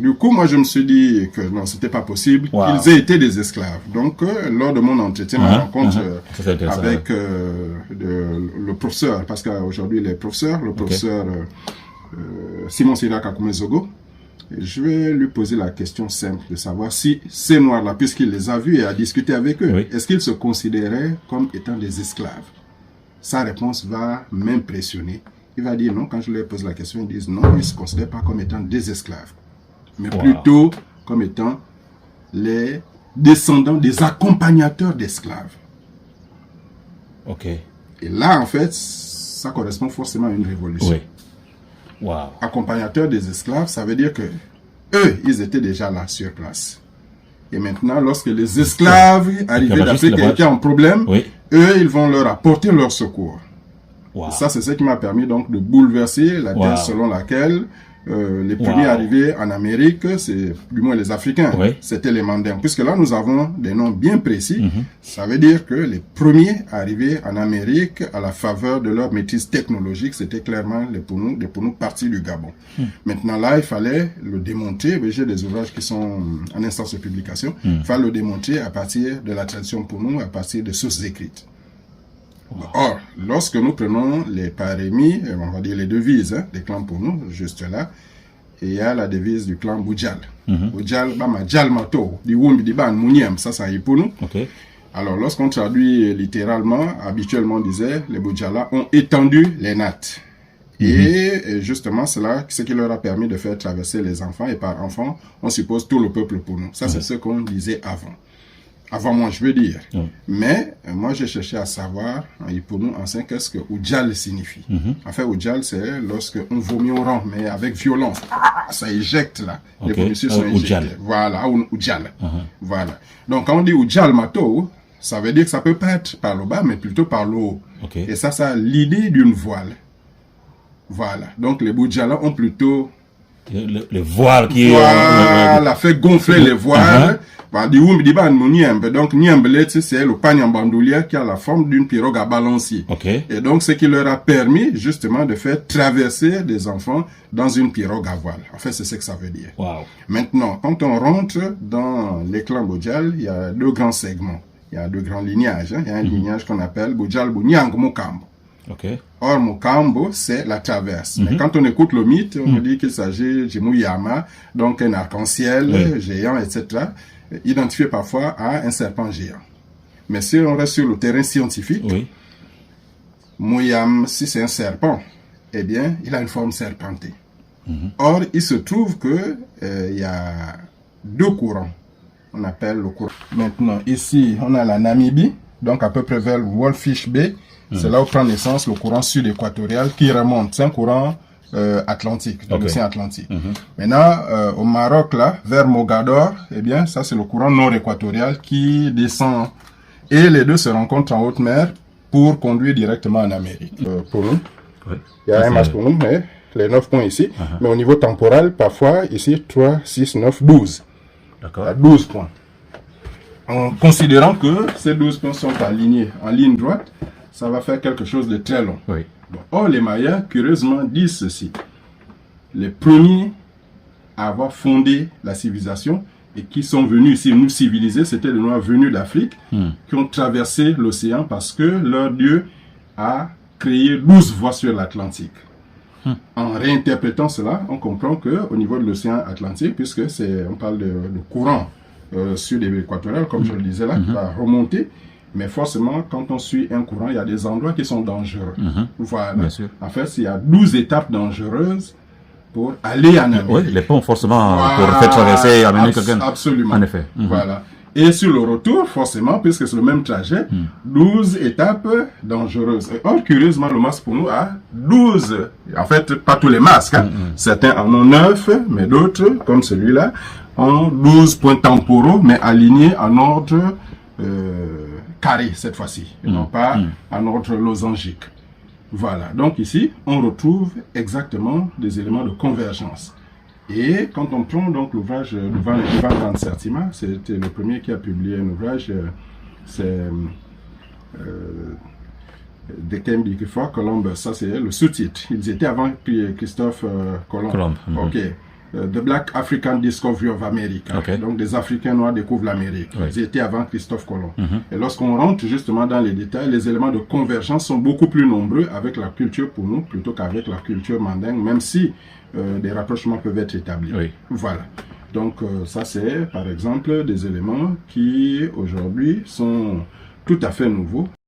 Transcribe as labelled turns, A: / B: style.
A: du coup, moi, je me suis dit que non, c'était pas possible qu'ils aient été des esclaves. Donc, lors de mon entretien, ma rencontre avec le professeur, parce qu'aujourd'hui, il est professeur, le professeur Simon Sira Kakumezogo, je vais lui poser la question simple de savoir si ces Noirs-là, puisqu'il les a vus et a discuté avec eux, est-ce qu'ils se considéraient comme étant des esclaves? Sa réponse va m'impressionner. Il va dire non, quand je leur pose la question, ils disent non, ils ne se considèrent pas comme étant des esclaves, mais plutôt comme étant les descendants des accompagnateurs d'esclaves.
B: Ok.
A: Et là, en fait, ça correspond forcément à une révolution. Accompagnateurs des esclaves, ça veut dire que eux, ils étaient déjà là sur place. Et maintenant, lorsque les esclaves arrivés d'Afrique étaient en problème, eux, ils vont leur apporter leur secours. Et ça, c'est ce qui m'a permis donc de bouleverser la thèse selon laquelle les premiers arrivés en Amérique, c'est du moins les Africains, c'était les Mandingues. Puisque là, nous avons des noms bien précis. Ça veut dire que les premiers arrivés en Amérique à la faveur de leur maîtrise technologique, c'était clairement les Pounous partis du Gabon. Maintenant là, il fallait le démonter. J'ai des ouvrages qui sont en instance de publication. Il fallait le démonter à partir de la tradition Pounou, à partir de sources écrites. Or, lorsque nous prenons les parémies, on va dire les devises des clans Pounou, juste là, il y a la devise du clan Boudjal. Boudjal, bama djal mato, di wumbi di ban mouniam, ça c'est Pounou. Alors, lorsqu'on traduit littéralement, habituellement on disait, les Boudjala ont étendu les nattes. Et justement, c'est là ce qui leur a permis de faire traverser les enfants, et par enfants, on suppose tout le peuple Pounou. Ça, c'est ce qu'on disait avant. Avant moi, je veux dire. Mais moi, j'ai cherché à savoir, en Ipounou ancien, qu'est-ce que Oudjal signifie. En fait, Oudjal, c'est lorsque on vomit au rang, mais avec violence. Ça éjecte là. Les vomissures sont éjectées. Voilà, Oudjal. Voilà. Donc, quand on dit Oudjal Mato, ça veut dire que ça peut pas être par le bas, mais plutôt par le haut. Et ça a l'idée d'une voile. Voilà. Donc, les Boudjala ont plutôt...
B: Le voile qui est...
A: Voilà, fait gonfler les voiles. Donc, Niambelet, c'est le panier en bandoulière qui a la forme d'une pirogue à balancier. Et donc, ce qui leur a permis, justement, de faire traverser des enfants dans une pirogue à voile. En fait, c'est ce que ça veut dire. Maintenant, quand on rentre dans les clans Boudjal, il y a deux grands segments. Il y a deux grands lignages. Il y a un lignage qu'on appelle Boudjal Bouniang Mokambo. Or, Mokambo, c'est la traverse. Mais quand on écoute le mythe, on dit qu'il s'agit de Mouyama, donc un arc-en-ciel géant, etc., identifié parfois à un serpent géant. Mais si on reste sur le terrain scientifique, Mouyam, si c'est un serpent, eh bien, il a une forme serpentée. Or, il se trouve que il y a deux courants. On appelle le courant. Maintenant, ici, on a la Namibie, donc à peu près vers le Wolfish Bay. C'est là où prend naissance le courant sud-équatorial qui remonte. C'est un courant atlantique, de l'océan Atlantique. Maintenant, au Maroc, là, vers Mogador, eh bien, ça c'est le courant nord-équatorial qui descend. Et les deux se rencontrent en haute mer pour conduire directement en Amérique. Pour nous, il y a un match pour nous, mais les 9 points ici. Mais au niveau temporel, parfois, ici, 3, 6, 9, 12. À 12 points. En considérant que ces 12 points sont alignés en ligne droite, ça va faire quelque chose de très long. Or, les Mayas, curieusement, disent ceci. Les premiers à avoir fondé la civilisation et qui sont venus ici nous civiliser, c'était les Noirs venus d'Afrique qui ont traversé l'océan parce que leur Dieu a créé 12 voies sur l'Atlantique. En réinterprétant cela, on comprend qu'au niveau de l'océan Atlantique, puisque on parle de courant sud-équatorial, comme je le disais là, qui va remonter, mais forcément, quand on suit un courant, il y a des endroits qui sont dangereux. Voilà. En fait, il y a 12 étapes dangereuses pour aller en Amérique.
B: Les ponts, forcément, pour faire traverser, amener quelqu'un.
A: Absolument.
B: En effet.
A: Voilà. Et sur le retour, forcément, puisque c'est le même trajet, 12 étapes dangereuses. Et or, curieusement, le masque pour nous a 12. En fait, pas tous les masques. Certains en ont 9, mais d'autres, comme celui-là, ont 12 points temporaux, mais alignés en ordre carré cette fois-ci, et non pas en ordre losangique. Voilà, donc ici, on retrouve exactement des éléments de convergence. Et quand on prend donc l'ouvrage de Van Sertima, c'était le premier qui a publié un ouvrage, c'est Dikembe Colomb, ça c'est le sous-titre. Ils étaient avant Christophe Colomb. Ok. The Black African Discovery of America.
B: Okay.
A: Donc, des Africains noirs découvrent l'Amérique.
B: Oui.
A: Ils étaient avant Christophe Colomb. Et lorsqu'on rentre justement dans les détails, les éléments de convergence sont beaucoup plus nombreux avec la culture pour nous plutôt qu'avec la culture mandingue, même si des rapprochements peuvent être établis.
B: Oui.
A: Voilà. Donc, ça, c'est, par exemple, des éléments qui, aujourd'hui, sont tout à fait nouveaux.